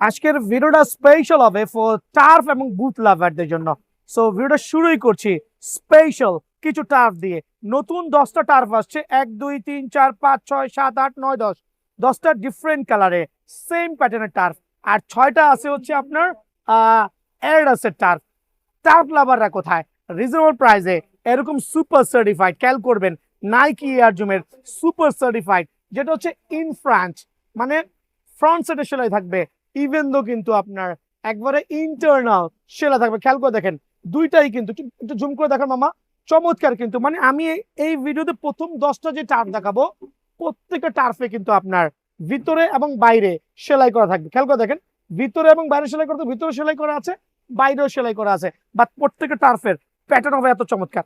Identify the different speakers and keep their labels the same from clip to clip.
Speaker 1: আজকের ভিডিওটা স্পেশাল হবে ফর টার্ফ এবং বুট লাভারদের জন্য। সো ভিডিওটা শুরুই করছি স্পেশাল কিছু টার্ফ দিয়ে। নতুন 10টা টার্ফ আসছে, 1 2 3 4 5 6 7 8 9 10, 10টা ডিফারেন্ট কালারে সেম প্যাটার্নের টার্ফ। আর 6টা আছে হচ্ছে আপনার অ্যাডিডাসের টার্ফ। টার্ফ লাভাররা কোথায়? রিজনেবল প্রাইসে এরকম সুপার সার্টিফাইড, খেয়াল করবেন নাইকি এয়ার জুমের সুপার সার্টিফাইড, যেটা হচ্ছে ইন ফ্রান্স, মানে ফ্রন্ট সাইডে সেলাই থাকবে, ইভেন দো কিন্তু আপনার একবারে ইন্টারনাল সেলাই থাকবে। খেয়াল করে দেখেন দুইটাই কিন্তু, একটু জুম করে দেখেন মামা, চমৎকার কিন্তু। মানে আমি এই ভিডিওতে প্রথম 10টা যে টার্ফ দেখাবো, প্রত্যেকটা টার্ফে কিন্তু আপনার ভিতরে এবং বাইরে সেলাই করা থাকবে। খেয়াল করে দেখেন ভিতরে এবং বাইরে সেলাই করা, ভিতরে সেলাই করা আছে, বাইরেও সেলাই করা আছে, বাট প্রত্যেকটা টার্ফের প্যাটার্ন হবে এত চমৎকার।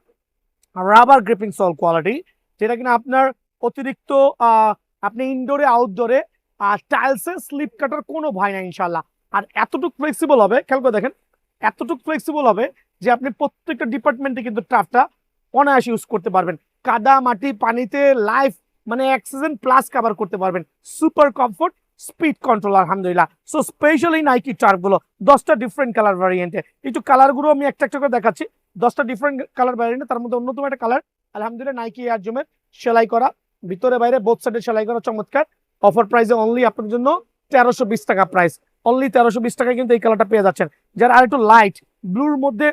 Speaker 1: রাবার গ্রিপিং সল কোয়ালিটি, যেটা কিনা আপনার অতিরিক্ত আপনি ইনডোরে আউটডোরে টাইলসে স্লিপ কাটার কোনো ভয় নাই ইনশাল্লাহ। আর এতটুকু ফ্লেক্সিবল হবে, খেয়াল করে দেখেন এতটুকু ফ্লেক্সিবল হবে যে আপনি প্রত্যেকটা ডিপার্টমেন্টে কিন্তু টার্ফটা অনায়াসে ইউজ করতে পারবেন। কাদা মাটি পানিতে লাইফ মানে অ্যাক্সিডেন্ট প্লাস কভার করতে পারবেন। সুপার কমফোর্ট, স্পিড কন্ট্রোল, আলহামদুলিল্লাহ। সো স্পেশালি নাইকি টার্ফগুলো 10টা ডিফারেন্ট কালার ভ্যারিয়েন্টে, একটু কালারগুলো আমি একটা একটা করে দেখাচ্ছি। 10টা ডিফারেন্ট কালার ভ্যারিয়েন্টে, তার মধ্যে অন্যতম একটা কালার আলহামদুলিল্লাহ নাইকি এয়ার জুমের সেলাই করা, ভিতরে বাইরে বোথ সাইডে সেলাই করা, চমৎকার। অফার প্রাইসে অনলি আপনার জন্য 1320 টাকা প্রাইস, অনলি 1320 টাকায় কিন্তু এই কালারটা পেয়ে যাচ্ছেন। যারা আর একটু লাইট ব্লুর মধ্যে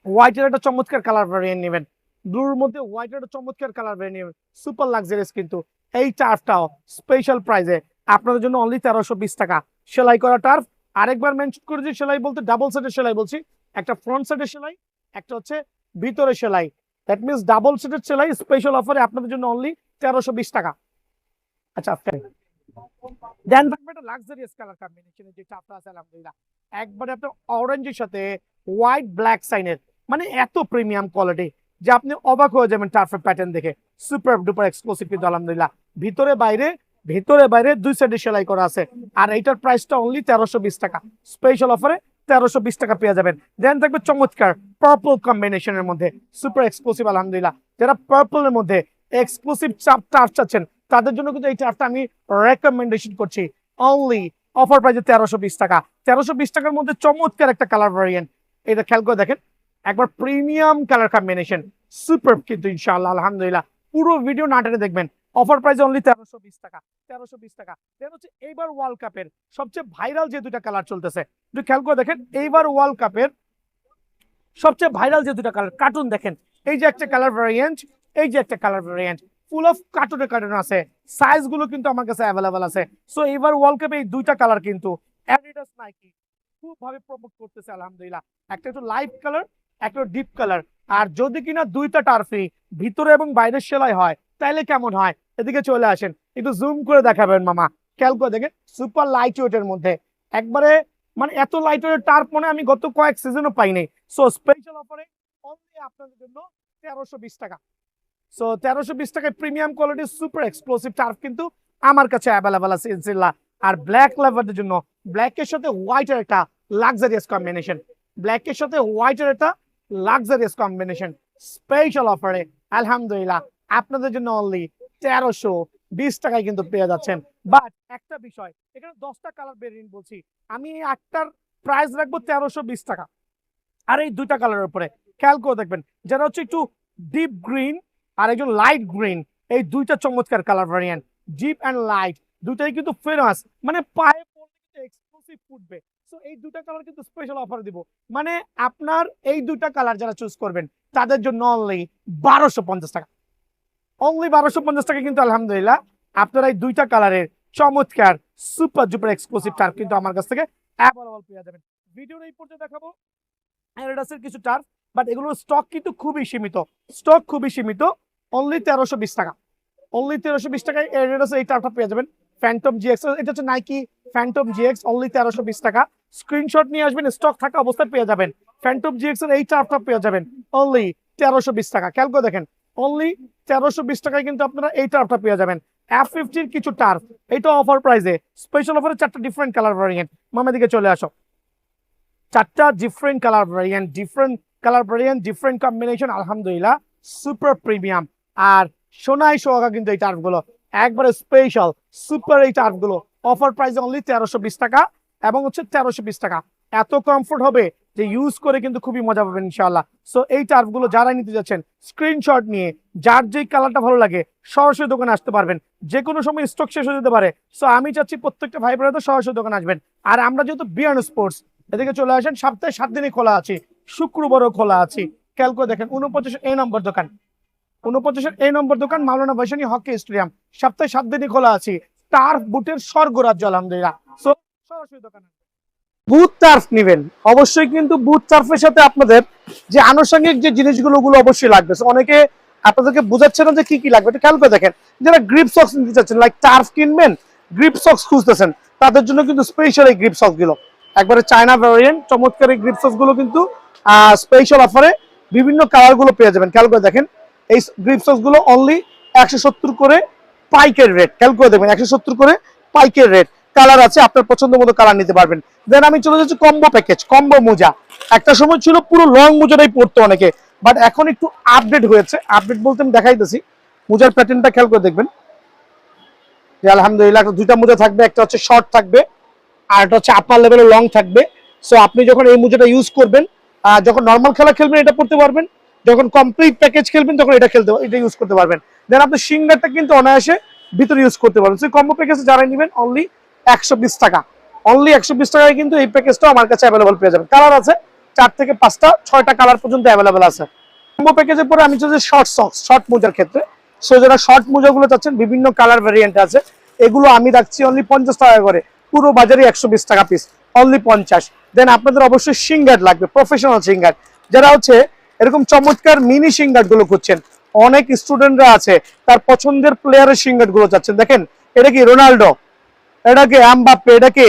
Speaker 1: হোয়াইটের একটা চমৎকার কালার ভ্যারিয়েন্ট নেবেন, ব্লুর মধ্যে হোয়াইটের একটা চমৎকার কালার ভ্যারিয়েন্ট নেবেন, সুপার লাক্সারিয়াস কিন্তু এই টার্ফটাও স্পেশাল প্রাইসে আপনাদের জন্য অনলি 1320 টাকা। সেলাই করা টার্ফ, আরেকবার মেনশন করে যে সেলাই বলতে ডাবল সেটের সেলাই বলছি, একটা ফ্রন্ট সাইডের সেলাই, একটা হচ্ছে ভিতরে সেলাই, দ্যাট মিনস ডাবল সেটের সেলাই স্পেশাল অফারে আপনাদের জন্য অনলি 1320 টাকা। আচ্ছা, দেন থাকবে একটা লাক্সারিয়াস কালার কম্বিনেশনের যে টাপটা আছে আলহামদুলিল্লাহ, একবারে আপনার অরেঞ্জের সাথে হোয়াইট ব্ল্যাক সাইনের, মানে এত প্রিমিয়াম কোয়ালিটি যে আপনি অবাক হয়ে যাবেন টার্ফের প্যাটার্ন দেখে। সুপার ডুপার এক্সক্লুসিভ কিন্তু আলহামদুলিল্লাহ, ভিতরে বাইরে দুই সাইডে সেলাই করা আছে। আর এইটার প্রাইসটা অনলি 1320 টাকা, স্পেশাল অফারে 1320 টাকা পেয়ে যাবেন। দেন থাকবে চমৎকার পার্পল কম্বিনেশনের মধ্যে সুপার এক্সক্লুসিভ আলহামদুলিল্লাহ। যারা পার্পলের মধ্যে এক্সক্লুসিভ টার্ফ চাচ্ছেন তাদের জন্য কিন্তু এই টার্ফটা আমি রেকমেন্ডেশন করছি। অনলি অফার প্রাইসে 1320 টাকা। 1320 টাকার মধ্যে চমৎকার একটা কালার ভ্যারিয়েন্ট, এটা খেয়াল করে দেখেন, একবার প্রিমিয়াম কালার কম্বিনেশন, সুপার কিন্তু ইনশাআল্লাহ আলহামদুলিল্লাহ। পুরো ভিডিও না টেনে দেখবেন। অফার প্রাইস অনলি 1320 টাকা, 1320 টাকা। দেন হচ্ছে এইবার ওয়ার্ল্ড কাপের সবচেয়ে ভাইরাল যে দুইটা কালার চলতেছে, একটু খেয়াল করে দেখেন। এইবার ওয়ার্ল্ড কাপের সবচেয়ে ভাইরাল যে দুইটা কালার, কার্টুন দেখেন, এই যে একটা কালার ভ্যারিয়েন্ট, এই যে একটা colour variant, full of cartoon আছে, সাইজ গুলো কিন্তু আমার কাছে অ্যাভেলেবল আছে। সো এবার ওয়ার্ল্ড কাপে এই দুইটা কালার কিন্তু অ্যাডিডাস নাইকি খুব ভাবে প্রমোট করতেছে আলহামদুলিল্লাহ। একটা একটু লাইট কালার, একটা ডিপ কালার। আর যদি কিনা দুইটা টার্ফি ভিতরে এবং বাইরের সেলাই হয় তাহলে কেমন হয়, এদিকে চলে আসেন, একটু জুম করে দেখাবেন মামা। খেয়াল করে দেখেন সুপার লাইট ওয়েটের মধ্যে, একবারে মানে এত লাইট ওয়েটের টার্ফ মনে আমি গত কয়েক সিজনও পাইনি। সো স্পেশাল অফারে অনলি আপনাদের জন্য 1320 টাকা। সো 1320 টাকায় প্রিমিয়াম কোয়ালিটির সুপার এক্সক্লুসিভ টার্ফ কিন্তু আমার কাছে অ্যাভেলেবল আছে ইনশাআল্লাহ। আর ব্ল্যাক লাভারদের জন্য ব্ল্যাকের সাথে হোয়াইটের একটা লাক্সারিয়াস কম্বিনেশন, ব্ল্যাকের সাথে হোয়াইটের একটা লাক্সারিয়াস কম্বিনেশন স্পেশাল অফারে আলহামদুলিল্লাহ আপনাদের জন্য অনলি 1320 টাকায় কিন্তু পেয়ে যাচ্ছেন। বাট একটা বিষয়, এখানে 10টা কালার ভেরিয়েন্ট বলছি, আমি এই 8টার প্রাইস রাখবো 1320 টাকা। আর এই দুইটা কালারের উপরে খেয়াল করে দেখবেন, যারা হচ্ছে একটু ডিপ গ্রিন আর একজন লাইট গ্রিন, এই দুইটা চমৎকার colour variant, deep and light দুইটাই কিন্তু ফেমাস, মানে পায়ে পড়লে কিন্তু এক্সক্লুসিভ ফুটবে। সো এই দুইটা কালার কিন্তু স্পেশাল অফার দিব, মানে আপনার এই দুইটা কালার যারা চুজ করবেন তাদের জন্য অনলি 1250 টাকা, অনলি 1250 টাকা কিন্তু আলহামদুলিল্লাহ আপনারা এই দুইটা কালারের চমৎকার সুপার ডুপার এক্সক্লুসিভ টার্ফ কিন্তু আমার কাছ থেকে অ্যাভেলেবল পেয়ে যাবেন। ভিডিওর এই পর্যন্ত দেখাবো অ্যাডিডাসের কিছু টার্ফ, বাট এগুলোর স্টক কিন্তু খুবই সীমিত, স্টক খুবই সীমিত। অনলি 1320 টাকা, অনলি 1320 টাকায় অ্যাডিডাসের এই টার্ফটা পেয়ে যাবেন। ফ্যান্টম জিএক্স, এটা হচ্ছে নাইকি ফ্যান্টম জিএক্স, অনলি 1320 টাকা। স্ক্রিনশট নিয়ে আসবেন, স্টক থাকা অবস্থায় পেয়ে যাবেন। ফ্যান্টম জিএক্স এর এই টার্ফটা পেয়ে যাবেন অনলি 1320 টাকা। খেয়াল করে দেখেন অনলি 1320 টাকায় কিন্তু আপনারা এই টার্ফটা পেয়ে যাবেন। F50 কিছু টার্ফ, এটা অফার প্রাইসে স্পেশাল অফারে 4টা ডিফারেন্ট কালার ভ্যারিয়েন্ট। মামা দিকে চলে আসো, 4টা different colour variant, different combination আলহামদুলিল্লাহ, সুপার প্রিমিয়াম। আর সোনাই সোহাগা কিন্তু এই টার্ফগুলো একবারে স্পেশাল সুপার, এই টার্ফগুলো অফার প্রাইস অনলি 1320 টাকা। এবং হচ্ছে 1320 টাকা। এত কমফোর্ট হবে যে ইউজ করে কিন্তু খুবই মজা পাবেন ইনশাআল্লাহ। সো এই টার্ফগুলো যারা নিতে যাচ্ছেন স্ক্রিনশট নিয়ে যার যেই কালারটা ভালো লাগে সরাসরি দোকানে আসতে পারবেন, যে কোনো সময় স্টক শেষ হয়ে যেতে পারে। সো আমি চাচ্ছি প্রত্যেকটা ভাই বোনেরা সরাসরি দোকানে আসবেন। আর আমরা যেহেতু বিয়ান স্পোর্টস, এদিকে চলে আসেন, সপ্তাহে 7 দিনই খোলা আছে, শুক্রবারও খোলা আছে। খেয়াল করে দেখেন 49 এই নম্বর দোকান, 49 এই নম্বর দোকান, মাওলানা ভাসানী হকি স্টেডিয়াম, সপ্তাহে 7 দিনই খোলা আছে। টার্ফ বুটের স্বর্গরাজ্য আলহামদুলিল্লাহ। সো সরাসরি দোকানে বুট টার্ফ নেবেন অবশ্যই, কিন্তু বুট টার্ফের সাথে আপনাদের যে আনুষঙ্গিক যে জিনিসগুলো ওগুলো অবশ্যই লাগবে। অনেকে আপনাদেরকে বোঝাচ্ছে না যে কি কি লাগবে, এটা খেয়াল করে দেখেন। যারা গ্রিপ সক্স নিতে চাচ্ছেন, লাইক টার্ফ কিনবেন, গ্রিপ সক্স খুঁজতেছেন, তাদের জন্য কিন্তু স্পেশাল এই গ্রিপ সক্স গুলো একবারে চায়না ভ্যারিয়েন্ট চমৎকার। এই গ্রিপ সক্স গুলো কিন্তু স্পেশাল অফারে বিভিন্ন কালার গুলো পেয়ে যাবেন। খেয়াল করে দেখেন এই গ্রিপ সক্স গুলো অনলি 170 করে পাইকের রেট। খেয়াল করে দেখবেন 170 করে পাইকের রেট। কালার আছে, আপনার পছন্দ মতো কালার নিতে পারবেন। দেন আমি চলে যাচ্ছি কম্বো প্যাকেজ, কম্বো মোজা। একটা সময় ছিল পুরো লং মোজাটাই পড়তো অনেকে, বাট এখন একটু আপডেট হয়েছে। আপডেট বলতে আমি দেখাইতেছি, মোজার প্যাটার্নটা খেয়াল করে দেখবেন যে আলহামদুলিল্লাহ দুইটা মোজা থাকবে, একটা হচ্ছে শর্ট থাকবে আর একটা হচ্ছে আপার লেভেলের লং থাকবে। সো আপনি যখন এই মোজাটা ইউজ করবেন, যখন নর্মাল খেলা খেলবেন এটা পড়তে পারবেন, যখন কমপ্লিট প্যাকেজ খেলবেন তখন এটা এটা ইউজ করতে পারবেন। দেন আপনি সিঙ্গারটা কিন্তু অনায়াসে ভিতরে ইউজ করতে পারবেন। সেই কম্বো প্যাকেজে যারা নেবেন অনলি 120 টাকা, অনলি 120 টাকায় কিন্তু এই প্যাকেজটা আমার কাছে অ্যাভেলেবল পেয়ে যাবেন। কালার আছে 4 থেকে 5টা 6টা কালার পর্যন্ত অ্যাভেলেবল আছে। কম্বো প্যাকেজের পরে আমি চাচ্ছি শর্ট সক্স, শর্ট মোজার ক্ষেত্রে। সো যারা শর্ট মোজাগুলো চাচ্ছেন বিভিন্ন কালার ভ্যারিয়েন্ট আছে, এগুলো আমি রাখছি অনলি 50 টাকা করে, পুরো বাজারে 120 টাকা পিস, অনলি 50। দেন আপনাদের অবশ্যই সিঙ্গার লাগবে, প্রফেশনাল সিঙ্গার। যারা হচ্ছে এরকম চমৎকার মিনি সিঙ্গার গুলো খুঁজছেন, অনেক স্টুডেন্টরা আছে তার পছন্দের প্লেয়ারের সিঙ্গার গুলো চাচ্ছেন। দেখেন এটা কি রোনাল্ডো, এটাকে এমবাপ্পে, এটাকে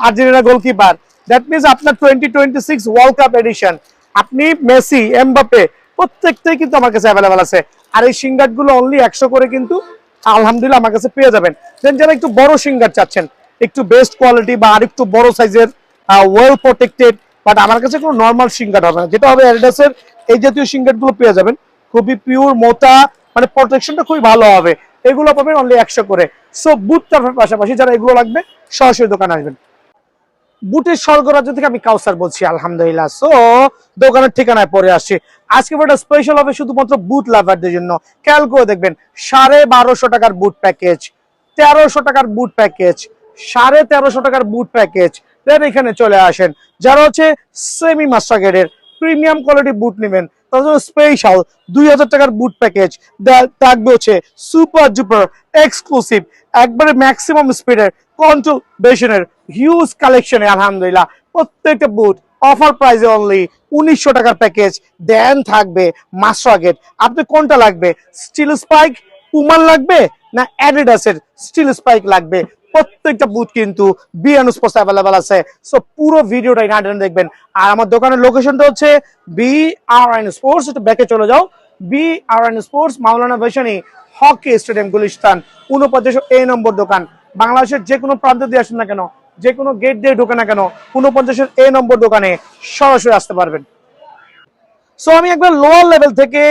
Speaker 1: আর্জেন্টিনা গোলকিপার। দ্যাট মিন্স আপনার 2026 ওয়ার্ল্ড কাপ এডিশন, আপনি মেসি, এমবাপ্পে প্রত্যেকটাই কিন্তু আমার কাছে অ্যাভেলেবল আছে। আর এই সিঙ্গার গুলো অনলি 100 করে কিন্তু আলহামদুলিল্লাহ আমার কাছে পেয়ে যাবেন। দেন যারা একটু বড় সিঙ্গার চাচ্ছেন, একটু বেস্ট কোয়ালিটি বা আর একটু বড় সাইজের, ওয়েল প্রোটেক্টেড, বাট আমার কাছে কোনো নর্মাল সিঙ্গার হবে না, যেটা হবে অ্যাডিডাসের এই জাতীয় সিঙ্গার গুলো পেয়ে যাবেন, খুবই পিওর মোটা, মানে প্রোটেকশনটা খুবই ভালো হবে। এগুলো পাবেন অনলি 100 করে। সো বুট টার্ফের পাশাপাশি যারা এগুলো লাগবে সরাসরি দোকানে আসবেন। বুটের স্বর্গরাজ্য থেকে আমি কাউসার বলছি আলহামদুলিল্লাহ। সো দোকানের ঠিকানায় পরে আসছি। আজকে একটা স্পেশাল হবে শুধুমাত্র বুট লাভারদের জন্য। খেয়াল করে দেখবেন 1250 টাকার বুট প্যাকেজ, 1300 টাকার বুট প্যাকেজ, 1350 টাকার বুট প্যাকেজ। দেন এখানে চলে আসেন যারা হচ্ছে সেমি মাস্টার গ্রেডের প্রিমিয়াম কোয়ালিটি বুট নেবেন, তার জন্য স্পেশাল 2000 টাকার বুট প্যাকেজ থাকবে হচ্ছে সুপার ডুপার এক্সক্লুসিভ, একবারে ম্যাক্সিমাম স্পিডের কন্ট্রোল বেশনের হিউজ কালেকশনে আলহামদুলিল্লাহ প্রত্যেকটা বুট অফার প্রাইসে অনলি 1900 টাকার প্যাকেজ। দেন থাকবে মাস্টার গ্রেড। আপনি কোনটা লাগবে, স্টিল স্পাইক পুমার লাগবে না অ্যাডিডাসের স্টিল স্পাইক লাগবে, প্রত্যেকটা বুট কিন্তু বিআন স্পোর্টস অ্যাভেলেবল আছে। সো পুরো ভিডিওটা না দেখবেন। আর আমার দোকানের লোকেশনটা হচ্ছে বিআরএন স্পোর্টস, একটু ব্যাকে চলে যাও, বিআরএন স্পোর্টস মাওলানা ভাসানী হকি স্টেডিয়াম গুলিস্তান 49 এই নম্বর দোকান। বাংলাদেশের যে কোনো প্রান্ত দিয়ে আসেন না কেন, যে কোনো গেট দিয়ে ঢোকে না কেন, 49 এই নম্বর দোকানে সরাসরি আসতে পারবেন। সো আমি একবার লোয়ার লেভেল থেকে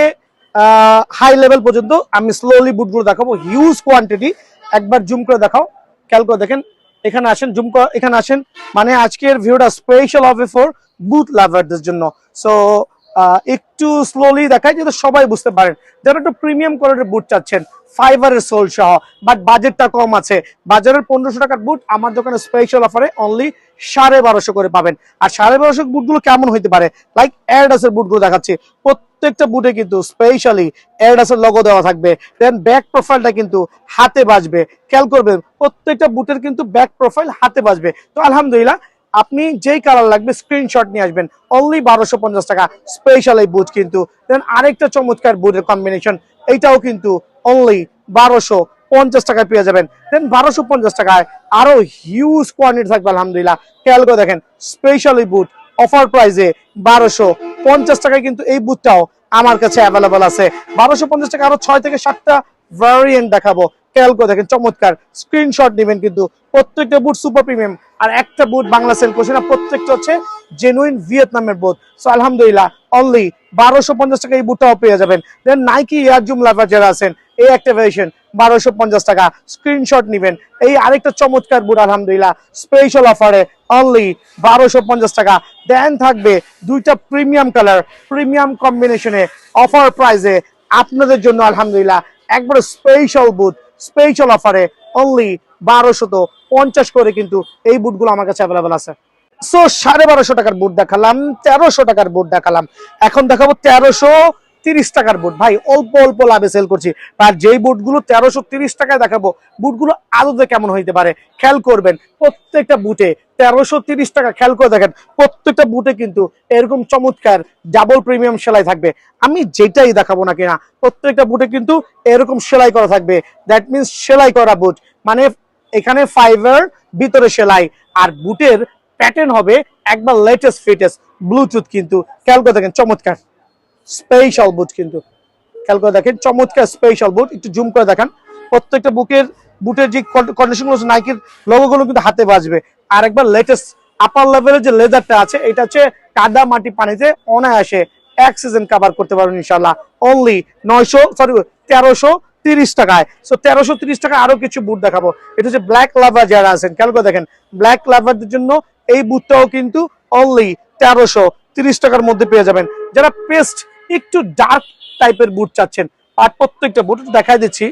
Speaker 1: হাই লেভেল পর্যন্ত আমি স্লোলি বুটগুলো দেখাবো, হিউজ কোয়ান্টিটি। একবার জুম করে দেখাও, খেয়াল করে দেখেন, এখানে আসেন, জুম করে এখানে আসেন। মানে আজকের ভিডিওটা স্পেশাল হবে ফর বুট লাভারদের জন্য। সো একটু স্লোলি দেখাই যাতে সবাই বুঝতে পারেন। যারা একটু প্রিমিয়াম কোয়ালিটির বুট চাচ্ছেন ফাইবারের সোল সহ, বাট বাজেটটা কম আছে, বাজারের 1500 টাকার বুট আমার দোকানে স্পেশাল অফারে অনলি 1250 করে পাবেন। আর 1250 বুটগুলো কেমন হইতে পারে, লাইক অ্যাডিডাসের বুটগুলো দেখাচ্ছি, প্রত্যেকটা বুটে কিন্তু স্পেশালি অ্যাডিডাসের লোগো দেওয়া থাকবে। দেন ব্যাক প্রোফাইলটা কিন্তু হাতে বাজবে, খেয়াল করবেন প্রত্যেকটা বুটের কিন্তু ব্যাক প্রোফাইল হাতে বাজবে। তো আলহামদুলিল্লাহ আপনি যেই কালার লাগবে স্ক্রিনশট নিয়ে আসবেন, অনলি 1250 টাকা স্পেশাল এই বুট কিন্তু। দেন আরেকটা চমৎকার বুটের কম্বিনেশন, এইটাও কিন্তু অনলি 1250 টাকায় পেয়ে যাবেন। দেন 1250 টাকায় আরো হিউজ কোয়ান্টিটি থাকবে আলহামদুলিল্লাহ। খেয়াল করে দেখেন স্পেশাল এই বুট অফার প্রাইসে 1250 টাকায় কিন্তু এই বুটটাও আমার কাছে অ্যাভেলেবল আছে। 1250 টাকা আরো 6 থেকে 7টা ভ্যারিয়েন্ট দেখাবো, খেয়াল করে দেখেন চমৎকার। স্ক্রিনশট নেবেন কিন্তু, প্রত্যেকটা বুট সুপার প্রিমিয়াম। আর একটা বুট বাংলা সেল করছে না, প্রত্যেকটা হচ্ছে জেনুইন ভিয়েতনামের বুট। সো আলহামদুলিল্লাহ অনলি 1250 টাকা এই বুটটাও পেয়ে যাবেন। দেন নাইকি এয়ার জুম লাভার যারা আছেন, এই একটা ভেরিয়েশন 1250 টাকা। স্ক্রিনশট নিবেন। এই আরেকটা চমৎকার বুট আলহামদুলিল্লাহ স্পেশাল অফারে অনলি 1250 টাকা। দেন থাকবে দুইটা প্রিমিয়াম কালার, প্রিমিয়াম কম্বিনেশনে অফার প্রাইজে আপনাদের জন্য আলহামদুলিল্লাহ একবারে স্পেশাল বুট, স্পেশাল অফারে অনলি 1250 করে কিন্তু এই বুটগুলো আমার কাছে অ্যাভেলেবল আছে। সো 1250 টাকার বুট দেখালাম, 1300 টাকার বুট দেখালাম, এখন দেখাবো 1330 টাকার বুট। ভাই অল্প অল্প লাভে সেল করছি, আর যেই বুটগুলো 1330 টাকায় দেখাবো বুটগুলো আদতে কেমন হইতে পারে খেয়াল করবেন। প্রত্যেকটা বুটে 1330 টাকা, খেয়াল করে দেখেন প্রত্যেকটা বুটে কিন্তু এরকম চমৎকার ডাবল প্রিমিয়াম সেলাই থাকবে। আমি যেটাই দেখাবো না কিনা প্রত্যেকটা বুটে কিন্তু এরকম সেলাই করা থাকবে। দ্যাট মিনস সেলাই করা বুট, মানে এখানে ফাইবার ভিতরে সেলাই, আর বুটের প্যাটার্ন হবে একবার লেটেস্ট ফিটেস্ট ব্লুটুথ। কিন্তু খেয়াল করে দেখেন চমৎকার স্পেশাল বুট, কিন্তু খেয়াল করে দেখেন চমৎকার স্পেশাল বুট। একটু জুম করে দেখেন প্রত্যেকটা বুটের যে কন্ডিশন গুলো, নাইকির লোগো গুলো কিন্তু হাতে বাজবে। আর একবার লেটেস্ট আপার লেভেলের যে লেদারটা আছে এটা হচ্ছে কাদা মাটি পানিতে অনায়াসে এক সিজন কভার করতে পারবেন ইনশাল্লাহ। অনলি 1330 টাকায়। সো 1330 টাকা আরো কিছু বুট দেখাবো। এটা হচ্ছে ব্ল্যাক লাভার যারা আছেন খেয়াল করে দেখেন, ব্ল্যাক লাভারদের জন্য এই বুটটাও কিন্তু অনলি 1330 টাকার মধ্যে পেয়ে যাবেন। যারা পেস্ট একটু ডার্ক টাইপের বুট চাচ্ছেন, আর প্রত্যেকটা বুট দেখাই দিচ্ছি,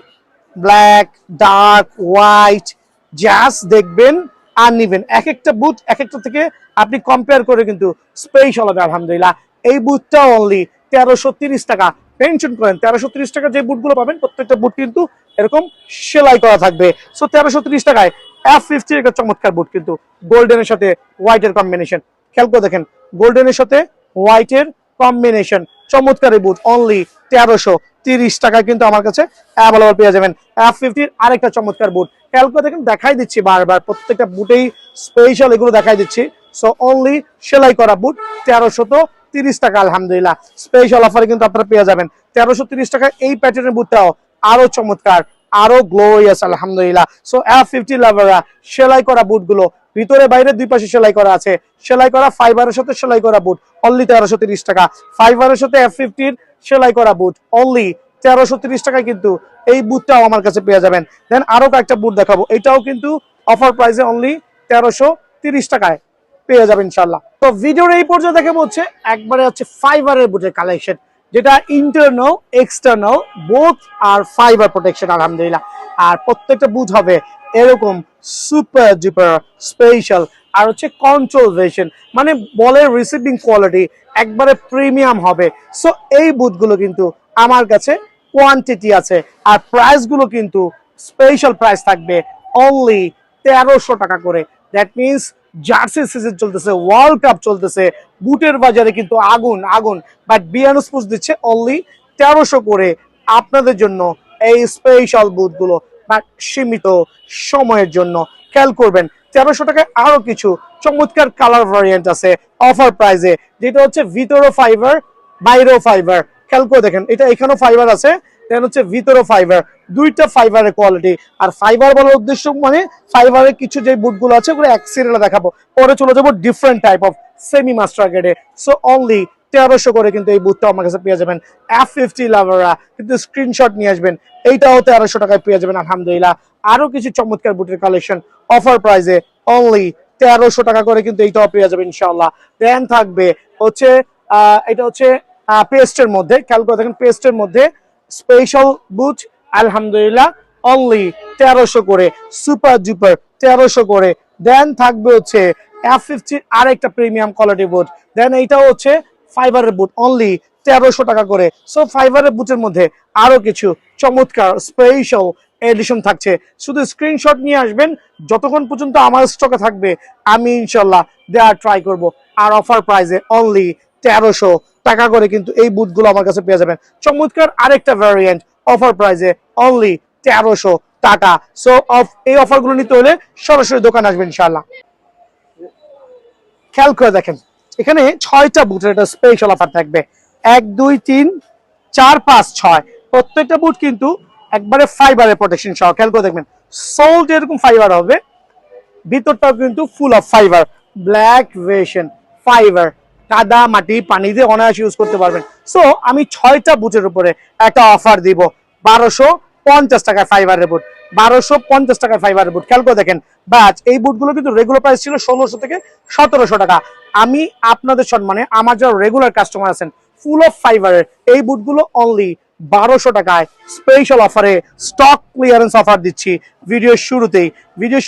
Speaker 1: ব্ল্যাক, ডার্ক, হোয়াইট, জাস্ট দেখবেন আর নিবেন। এক একটা বুট এক একটা থেকে আপনি কম্পেয়ার করে কিন্তু স্পেশাল হবে আলহামদুলিল্লাহ। এই বুটটা অনলি 1330 টাকা। মেনশন করেন 1330 টাকা যে বুটগুলো পাবেন প্রত্যেকটা বুট কিন্তু এরকম সেলাই করা থাকবে। সো 1330 টাকায় F50 একটা চমৎকার বুট, কিন্তু গোল্ডেনের সাথে হোয়াইটের কম্বিনেশন। খেয়াল করে দেখেন গোল্ডেনের সাথে হোয়াইটের কম্বিনেশন, চমৎকার এই বুট অনলি 1330 টাকায় কিন্তু আমার কাছে অ্যাভেলেবল পেয়ে যাবেন। F50 আরেকটা চমৎকার বুট, খেয়াল করে দেখেন দেখাই দিচ্ছি বারবার, প্রত্যেকটা বুটেই স্পেশাল এগুলো দেখাই দিচ্ছি। সো অনলি সেলাই করা বুট 1330 টাকা আলহামদুলিল্লাহ স্পেশাল অফারে কিন্তু আপনারা পেয়ে যাবেন। 1330 টাকায় এই প্যাটার্নের বুটটাও আরো চমৎকার, আরো গ্লোরিয়াস আলহামদুলিল্লাহ। সো F50 লাভাররা সেলাই করা বুটগুলো ভিতরে বাইরে দুই পাশে সেলাই করা আছে, সেলাই করা ফাইবারের সাথে সেলাই করা বুট অনলি 1330 টাকা। ফাইবারের সাথে F50 সেলাই করা বুট অনলি 1330 টাকায় কিন্তু এই বুটটাও আমার কাছে পেয়ে যাবেন। দেন আরো কয়েকটা বুট দেখাবো, এটাও কিন্তু অফার প্রাইসে অনলি 1330 টাকায় পেয়ে যাবেন ইনশাল্লাহ। তো ভিডিওর এই পর্যায়ে দেখে হচ্ছে একবারে হচ্ছে ফাইবারের বুটের কালেকশন, যেটা ইন্টারনাল এক্সটার্নাল বোথ আর ফাইবার প্রোটেকশন আলহামদুলিল্লাহ। আর প্রত্যেকটা বুট হবে এরকম সুপার ডুপার স্পেশাল, আর হচ্ছে কন্ট্রোল ভার্সন, মানে বলের রিসিভিং কোয়ালিটি একবারে প্রিমিয়াম হবে। সো এই বুটগুলো কিন্তু আমার কাছে কোয়ান্টিটি আছে, আর প্রাইস গুলো কিন্তু স্পেশাল প্রাইস থাকবে অনলি 1300 টাকা করে। দ্যাট মিনস জার্সি সিজন চলতেছে, ওয়ার্ল্ড কাপ চলতেছে, বুটের বাজারে কিন্তু আগুন আগুন, বাট বিয়ানো স্পোর্টস দিচ্ছে অনলি 1300 করে আপনাদের জন্য এই স্পেশাল বুটগুলো, বাট সীমিত সময়ের জন্য। খেয়াল করবেন 1300 টাকায় আরো কিছু চমৎকার কালার ভ্যারিয়েন্ট আছে অফার প্রাইজে, যেটা হচ্ছে ভিতরও ফাইবার বাইরেও ফাইবার। খেয়াল করে দেখেন এটা এখানেও ফাইবার আছে, দেন হচ্ছে ভিতরও ফাইবার, দুইটা ফাইবারের কোয়ালিটি। আর ফাইবার বলার উদ্দেশ্য মানে ফাইবারের কিছু যে বুটগুলো আছে ওগুলো এক সিরিয়ালে দেখাবো, পরে চলে যাবো different type of semi master গ্রেডে। সো অনলি 1300 করে কিন্তু এই বুটটা আমার কাছে পেয়ে যাবেন। F50 লাভাররা কিন্তু স্ক্রিনশট নিয়ে আসবেন, এইটাও 1300 টাকায় পেয়ে যাবেন আলহামদুলিল্লাহ। আরো কিছু চমৎকার বুটের কালেকশন অফার প্রাইসে অনলি 1300 টাকা করে কিন্তু এইটাও পেয়ে যাবেন ইনশাআল্লাহ। দেন থাকবে হচ্ছে এটা হচ্ছে পেস্টের মধ্যে, খেয়াল করে দেখেন পেস্টের মধ্যে স্পেশাল বুট আলহামদুলিল্লাহ অনলি 1300 করে, সুপার ডুপার 1300 করে। দেন থাকবে হচ্ছে F50 আরেকটা প্রিমিয়াম কোয়ালিটি বুট, দেন এইটাও হচ্ছে ফাইবারের বুট অনলি 1300 টাকা করে। সো ফাইবারের বুটের মধ্যে আরো কিছু চমৎকার স্পেশাল এডিশন থাকছে, শুধু স্ক্রিনশট নিয়ে আসবেন, যতক্ষণ পর্যন্ত আমার স্টকে থাকবে আমি ইনশাল্লাহ দেওয়ার ট্রাই করব। আর অফার প্রাইসে অনলি 1300 টাকা করে কিন্তু এই বুটগুলো আমার কাছে পেয়ে যাবেন। চমৎকার আরেকটা ভ্যারিয়েন্ট অফার প্রাইসে অনলি 1300 টাকা। সো এই অফারগুলো নিতে হলে সরাসরি দোকান আসবেন ইনশাল্লাহ। খেয়াল করে দেখেন এখানে 6টা বুটের একটা স্পেশাল অফার থাকবে, 1 2 3 4 5 6 প্রত্যেকটা বুট কিন্তু একবারে ফাইবারের প্রোটেকশন সহ। খেয়াল করে দেখবেন সোল এরকম ফাইবার হবে, ভিতরটাও কিন্তু full of fibre, black version fibre, কাদা মাটি পানি দিয়ে অনায়াসে ইউজ করতে পারবেন। সো আমি 6টা বুটের উপরে একটা অফার দিব টাকায় ফাইবারের বুট, 1250 টাকায় ফাইবারের বুট। খেয়াল করে দেখেন বাজ, এই বুটগুলো কিন্তু রেগুলার প্রাইস ছিল 1600 থেকে 1700 টাকা। আমি আপনাদের সম্মানে আমার যারা রেগুলার কাস্টমার আছেন ফুল অফ ফাইবারের এই বুটগুলো অনলি 1200 টাকায় স্পেশাল অফারে স্টক ক্লিয়ারেন্স অফার দিচ্ছি। ভিডিওর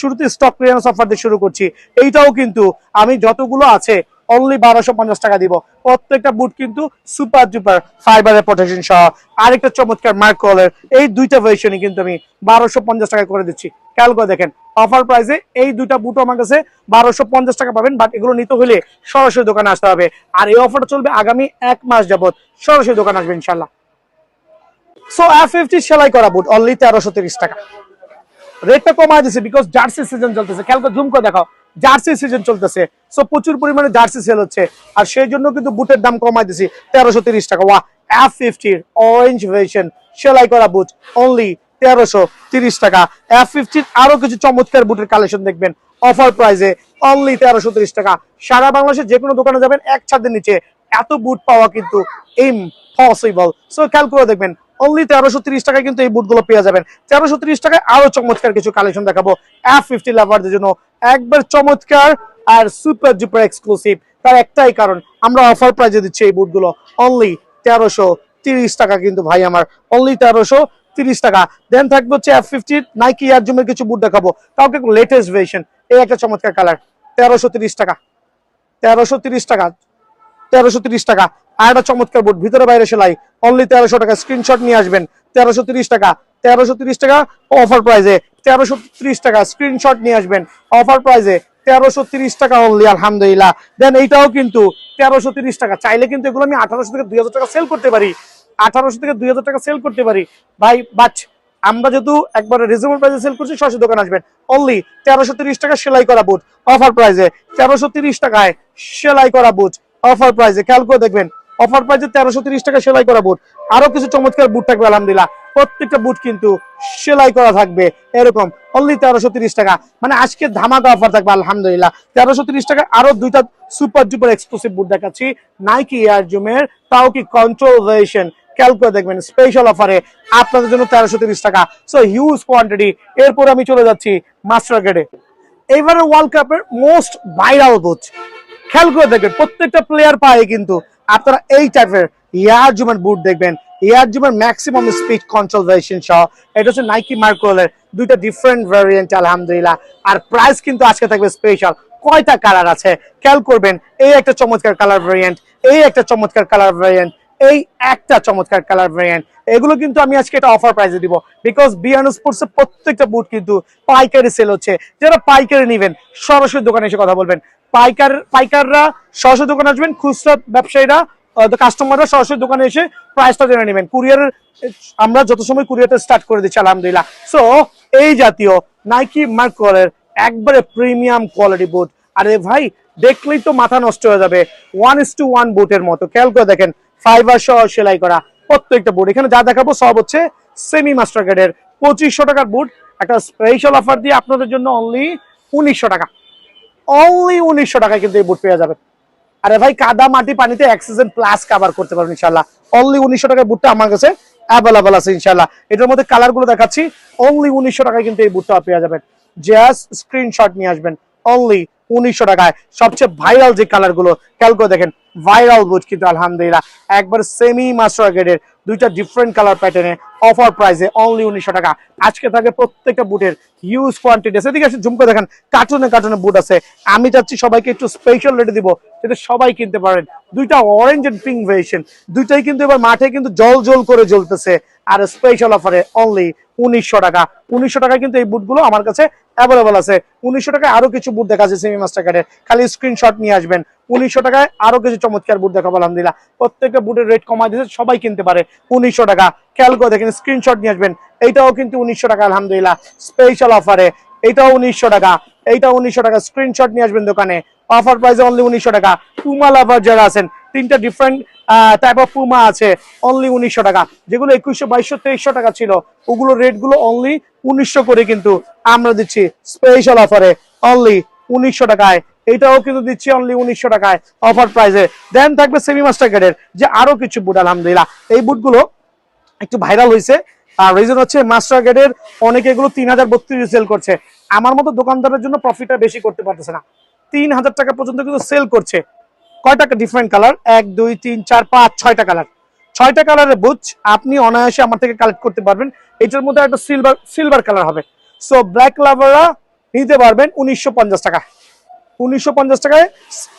Speaker 1: শুরুতে স্টক ক্লিয়ারেন্স অফার দিয়ে শুরু করছি। এইটাও কিন্তু আমি যতগুলো আছে অনলি 1250 টাকা দিব। প্রত্যেকটা বুট কিন্তু সুপার ডুপার ফাইবারের প্রোটেকশন সহ। আরেকটা চমৎকার মার্কোলের এই দুইটা ভার্সনই কিন্তু আমি 1250 টাকা করে দিচ্ছি। খেয়াল করে দেখেন অফার প্রাইসে এই দুইটা বুট আমার কাছে 1250 টাকা পাবেন। বাট এগুলো নিতে হলে সরাসরি দোকানে আসতে হবে। আর এই অফারটা চলবে আগামী 1 মাস যাবত। সরাসরি দোকানে আসবে ইনশাল্লাহ। সো F50 সেলাই করা বুট অনলি 1330 টাকা। রেটটা কমায় দিছে বিকজ জার্সি সিজন চলতেছে। খেয়াল করে জুম করে দেখাও, জার্সি সিজন চলতেছে। সো প্রচুর পরিমাণে জার্সি সেল হচ্ছে, আর সেই জন্য কিন্তু বুটের দাম কমায় দিছি 1330 টাকা। ওয়া F50 অরেঞ্জ ভার্সন সেলাই করা বুট অনলি 1330 টাকা। F50 আরো কিছু চমৎকার বুটের কালেকশন দেখবেন অফার প্রাইসে অনলি 1330 টাকা। সারা বাংলাদেশে যে কোনো দোকানে যাবেন এক ছাদের নিচে এত বুট পাওয়া কিন্তু ইম্পসিবল। সো খেয়াল করে দেখবেন অনলি 1330 টাকায় কিন্তু এই বুটগুলো পেয়ে যাবেন। 1330 টাকায় আরো চমৎকার কিছু কালেকশন দেখাবো F50 লাভারদের জন্য, একবার চমৎকার আর সুপার ডুপার এক্সক্লুসিভ। তার একটাই কারণ আমরা অফার প্রাইসে দিচ্ছি এই বুটগুলো অনলি 1330 টাকা কিন্তু ভাই আমার, অনলি 1330 টাকা। দেন থাকবে হচ্ছে F50 নাইকি এয়ার জুমের কিছু বুট দেখাবো, তাও কিন্তু লেটেস্ট ভার্সন। এই একটা চমৎকার কালার 1330 টাকা, 1330 টাকা, 1330 টাকা। আর একটা চমৎকার বুট ভিতরে বাইরে সেলাই অনলি 1300 টাকা। স্ক্রিনশট নিয়ে আসবেন 1330 টাকা, 1330 টাকা অফার প্রাইসে 1330 টাকা। স্ক্রিনশট নিয়ে আসবেন অফার প্রাইসে 1330 টাকা অনলি। আলহামদুলিল্লাহ। দেন এইটাও কিন্তু 1330 টাকা। চাইলে কিন্তু এগুলো আমি 1800 থেকে 2000 টাকা সেল করতে পারি, 1800 থেকে 2000 টাকা সেল করতে পারি ভাই। বাট আমরা যেহেতু একবার রিজনেবল প্রাইসে সেল করছি, সরাসরি দোকানে আসবেন অনলি 1330 টাকা সেলাই করা বুট অফার প্রাইসে, 1330 টাকায় সেলাই করা বুট অফার প্রাইসে। খেয়াল করে দেখবেন অফার প্রাইসে 1330 টাকা সেলাই করা বুট। আরো কিছু চমৎকার বুট থাকবে আলহামদুলিল্লাহ, প্রত্যেকটা বুট কিন্তু সেলাই করা থাকবে এরকম অনলি 1330 টাকা। মানে আজকে ধামাকা অফার থাকবে আলহামদুলিল্লাহ। 1330 টাকা আরো দুইটা সুপার ডুপার এক্সক্লুসিভ বুট দেখাচ্ছি নাইকি এয়ার জুমের, তাও কি কন্ট্রোল ভার্সন। খেয়াল করে দেখবেন স্পেশাল অফারে আপনাদের জন্য 1330 টাকা। So huge quantity. এরপর আমি চলে যাচ্ছি মাস্টার গ্রেডে। এবারে ওয়ার্ল্ড কাপের মোস্ট ভাইরাল বুট। খেয়াল করে দেখবেন প্রত্যেকটা প্লেয়ার পায় কিন্তু আপনারা এই টাইপের এয়ার জুমের বুট দেখবেন। এয়ার জুমের ম্যাক্সিমাম স্পিড কন্ট্রোল ভার্সন সহ। এটা হচ্ছে নাইকি মার্কোলের দুইটা ডিফারেন্ট ভ্যারিয়েন্ট আলহামদুলিল্লাহ। আর প্রাইস কিন্তু আজকে থাকবে স্পেশাল। কয়টা কালার আছে খেয়াল করবেন, এই একটা চমৎকার কালার ভ্যারিয়েন্ট, এই একটা চমৎকার কালার ভ্যারিয়েন্ট, এই একটা চমৎকার কালার ভ্যারিয়েন্ট। এগুলো কিন্তু আমি আজকে এটা অফার প্রাইসে দিব বিকজ বিয়ান স্পোর্টস এর প্রত্যেকটা বুট কিন্তু পাইকারি সেল হচ্ছে। যারা পাইকারি নেবেন সরাসরি দোকানে এসে কথা বলবেন। পাইকাররা সরাসরি দোকানে আসবেন, খুচরা ব্যবসায়ীরা কাস্টমাররা সরাসরি দোকানে এসে প্রাইসটা জেনে নেবেন। কুরিয়ারের আমরা যত সময় কুরিয়ারটা স্টার্ট করে দিচ্ছি আলহামদুলিল্লাহ। সো এই জাতীয় নাইকি মার্কোলের একবারে প্রিমিয়াম কোয়ালিটি বুট। আরে ভাই দেখলেই তো মাথা নষ্ট হয়ে যাবে, 1:1 বুটের মতো। খেয়াল করে দেখেন ফাইবার সহ সেলাই করা প্রত্যেকটা বুট। এখানে যা দেখাবো সব হচ্ছে সেমি মাস্টার গ্রেডের 2500 টাকার বুট। একটা স্পেশাল অফার দিয়ে আপনাদের জন্য অনলি 1900 টাকা, অনলি 1900 টাকায় কিন্তু এই বুট পেয়ে যাবেন। আরে ভাই কাদা মাটি পানিতে অ্যাক্সিজেন প্লাস কভার করতে পারবেন ইনশাআল্লাহ। অনলি 1900 টাকার বুটটা আমার কাছে অ্যাভেলেবল আছে ইনশাআল্লাহ। এটার মধ্যে কালার গুলো দেখাচ্ছি, অনলি 1900 টাকায় কিন্তু এই বুটটা পেয়ে যাবেন। জাস্ট স্ক্রিনশট নিয়ে আসবেন অনলি 1900 টাকায়। সবচেয়ে ভাইরাল যে কালার গুলো খেয়াল করে দেখেন, ভাইরাল বুট কিন্তু আলহামদুলিল্লাহ একবার সেমি মাস্টার গ্রেডের দুইটা ডিফারেন্ট কালার প্যাটার্নে অফার প্রাইসে অনলি 1900 টাকা। আজকে থাকে প্রত্যেকটা বুটের হিউজ কোয়ান্টিটি আছে। এদিকে ঝুম করে দেখেন কার্টুনে কার্টুনে বুট আছে। আমি চাচ্ছি সবাইকে একটু স্পেশাল রেটে দিব যাতে সবাই কিনতে পারেন। দুইটা অরেঞ্জ এন্ড পিঙ্ক ভেরিয়েশন, দুইটাই কিন্তু এবার মাঠে কিন্তু জল জল করে জ্বলতেছে। আর স্পেশাল অফারে অনলি 1900 টাকা। 1900 টাকায় কিন্তু এই বুটগুলো আমার কাছে অ্যাভেলেবল আছে। 1900 টাকায় আরো কিছু বুট দেখা যাচ্ছে সেমি মাস্টার কার্ডের, খালি স্ক্রিনশট নিয়ে আসবেন। 1900 টাকায় আরো কিছু চমৎকার বুট দেখাবো আলহামদুলিল্লাহ। প্রত্যেকটা বুটের রেট কমাই দিয়েছে, সবাই কিনতে পারে 1900 টাকা। খেয়াল করে দেখেন স্ক্রিনশট নিয়ে আসবেন। এইটাও কিন্তু 1900 টাকা আলহামদুলিল্লাহ স্পেশাল অফারে। এইটাও 1900 টাকা, এইটাও 1900 টাকা। স্ক্রিনশট নিয়ে আসবেন দোকানে, অফার প্রাইসে অনলি 1900 টাকা। পুমা লাভার যারা আছেন, তিনটা ডিফারেন্ট টাইপ অফ পুমা আছে অনলি 1900 টাকা। যেগুলো 2100, 2200, 2300 টাকা ছিল ওগুলো রেট গুলো অনলি 1900 করে কিন্তু আমরা দিচ্ছি স্পেশাল অফারে অনলি 1900 টাকায়। এটাও কিন্তু দিচ্ছি অনলি 1900 টাকায় অফার প্রাইসে। দেন থাকবে সেমি মাস্টার গ্রেডের যে আরো কিছু বুট আলহামদুলিল্লাহ। এই বুটগুলো একটু ভাইরাল হয়েছে আর রিজন হচ্ছে মাস্টার গ্রেডের অনেকে এগুলো 3032 সেল করছে, আমার মতো দোকানদারের জন্য প্রফিটটা বেশি করতে পারতেছে না, 3000 টাকা পর্যন্ত কিন্তু সেল করছে। কয়টা ডিফারেন্ট কালার, 1 2 3 4 5 6টা কালার, 6টা কালারের বুট আপনি অনায়াসে আমার থেকে কালেক্ট করতে পারবেন। এটার মধ্যে একটা সিলভার কালার হবে। সো ব্ল্যাক লাভাররা নিতে পারবেন 1950 টাকা, 1950 টাকায়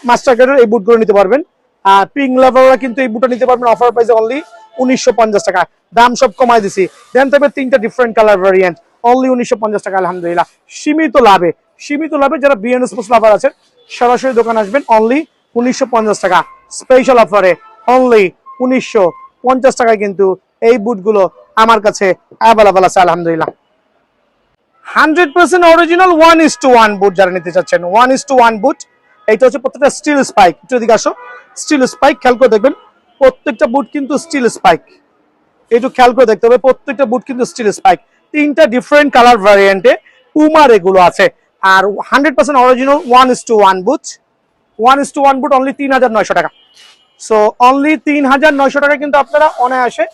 Speaker 1: মাস্টার গ্রেডের এই বুটগুলো নিতে পারবেন। আর পিঙ্ক লাভাররা কিন্তু এই বুটটা নিতে পারবেন অফার প্রাইসে অনলি 1950 টাকা, দাম সব কমাই দিছি। দেন তবে 3টা ডিফারেন্ট কালার ভ্যারিয়েন্ট অনলি 1950 টাকা, আলহামদুলিল্লাহ সীমিত লাভে, সীমিত লাভে যারা বিএন স্পোর্টস লাভার আছেন সরাসরি দোকান আসবেন, অনলি 1950 টাকা স্পেশাল অফারে, অনলি 1950 টাকায় কিন্তু এই বুটগুলো আমার কাছে অ্যাভেলেবল আছে আলহামদুলিল্লাহ। 100% অরিজিনাল 1:1 বুট যারা নিতে চাচ্ছেন, 1:1 বুট। এইটা হচ্ছে প্রত্যেকটা স্টিল স্পাইক, একটু এদিকে আসো, স্টিল স্পাইক খেয়াল করে দেখবেন প্রত্যেকটা বুট কিন্তু স্টিল স্পাইক, একটু খেয়াল করে দেখতে হবে প্রত্যেকটা বুট কিন্তু স্টিল স্পাইক। 3টা ডিফারেন্ট কালার ভ্যারিয়েন্টে পুমার এগুলো আছে। আর 100% অরিজিনাল 1:1 বুট, 1:1 বুট অনলি 3900 টাকা। সো অনলি 3900 টাকা কিন্তু আপনারা অনায়াসে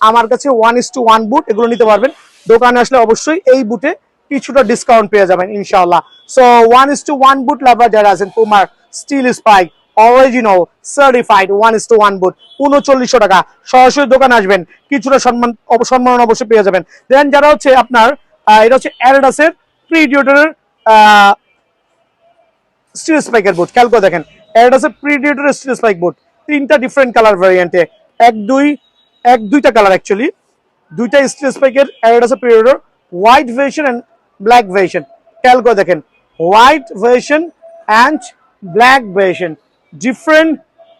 Speaker 1: আমার কাছে 1:1 বুট এগুলো নিতে পারবেন। দোকানে আসলে অবশ্যই এই বুটে কিছুটা ডিসকাউন্ট পেয়ে যাবেন ইনশাআল্লাহ। সো 1:1 বুট লাভার যারা আছেন পুমার স্টিল স্পাইক অরিজিনাল সার্টিফাইড 1:1 বুট 3900 টাকা, সরাসরি দোকানে আসবেন, কিছুটা সম্মান অবশ্যই পেয়ে যাবেন। দেন যারা হচ্ছে আপনার এটা হচ্ছে অ্যাডিডাসের প্রিডিয়েটরের স্টিল স্পাইকের বুট, খেয়াল করে দেখেন অ্যাডিডাসের প্রিডিয়েটরের স্টিল স্পাইক বুট, 3টা ডিফারেন্ট কালার ভ্যারিয়েন্টে, দুইটা কালার অ্যাকচুয়ালি, দুইটা স্টিল স্পাইকের অ্যাডিডাসের predator, white version and black version. খেয়াল করে দেখেন white version and black version, different